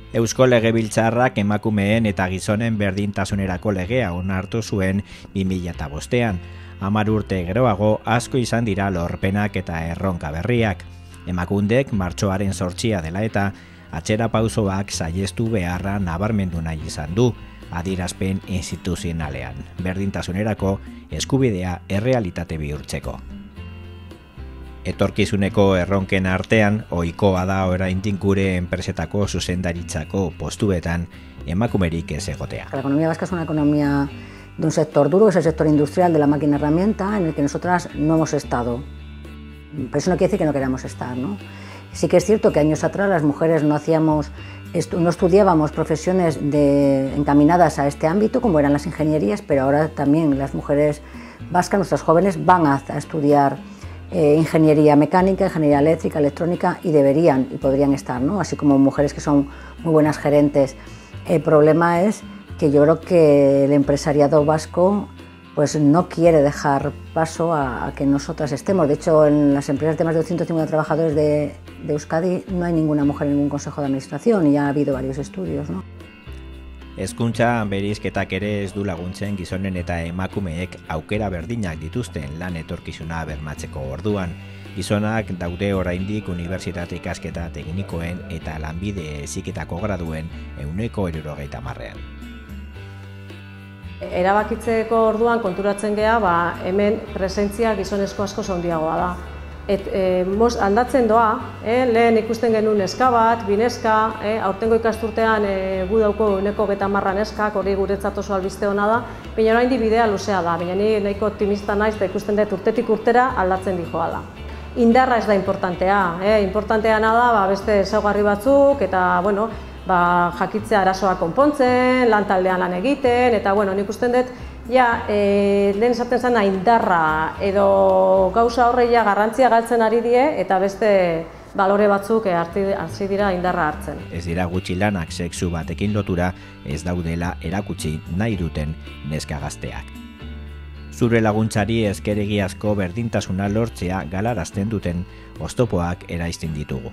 Eusko Legebiltzarrak emakumeen eta gizonen berdintasunerako legea onartu zuen 2005ean. 10 urte geroago asko izan dira lorpenak eta erronka berriak. Emakundek martxoaren 8 dela eta atzera pausoak saihestu beharra nabarmendu nahi izan du, adierazpen instituzionalean, berdintasunerako eskubidea errealitate bihurtzeko. Etorkizuneko erronken artean, ohikoa da oraindik gure enpresetako zuzendaritzako postuetan emakumerik ez egotea. La economía vasca es una economía de un sector duro, que es el sector industrial de la máquina herramienta, en el que nosotras no hemos estado. Pero eso no quiere decir que no queramos estar, ¿no? Sí que es cierto que años atrás las mujeres no estudiábamos profesiones encaminadas a este ámbito, como eran las ingenierías, pero ahora también las mujeres vascas, nuestras jóvenes, van a estudiar ingeniería mecánica, ingeniería eléctrica, electrónica, y deberían y podrían estar, ¿no? Así como mujeres que son muy buenas gerentes. El problema es que yo creo que el empresariado vasco pues no quiere dejar paso a que nosotras estemos. De hecho, en las empresas de más de 250 trabajadores de Euskadi no hay ninguna mujer en ningún consejo de administración, y ya ha habido varios estudios, ¿no? Hezkuntza bereizketak ere ez du laguntzen gizonen eta emakumeek aukera berdinak dituzten lan etorkizuna bermatzeko orduan. Gizonak daude oraindik unibertsitate ikasketa teknikoen eta lanbide heziketako graduen 70%. Erabakitzeko orduan konturatzen gea, hemen presentzia gizonezko asko handiagoa da. Aldatzen doa, lehen ikusten genuen neska bat, bi neska, aurtengo ikasturtean gu dauko 90% neskak, hori guretzat oso albiste ona da, baina oraindik bidea luzea da, baina ni nahiko optimista naiz eta ikusten dut urtetik urtera aldatzen dijoa da. Indarra ez da importantea, importanteana da beste ezaugarri batzuk eta jakitzea arazoa konpontzen, lan taldean lan egiten, eta nik ikusten dut lehen esaten zena indarra edo gauza horreia garrantzia galtzen ari die eta beste balore batzuk hasi dira indarra hartzen. Ez dira gutxi lanak sexu batekin lotura ez daudela erakutsi nahi duten neska gazteak. Zure laguntzari eskeregiazko berdintasuna lortzea galarazten duten oztopoak eraizten ditugu.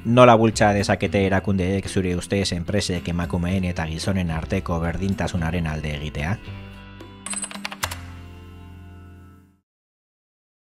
Nola bultza dezakete erakundeek zure ustez enpresek emakumeen eta gizonen arteko berdintasunaren alde egitea?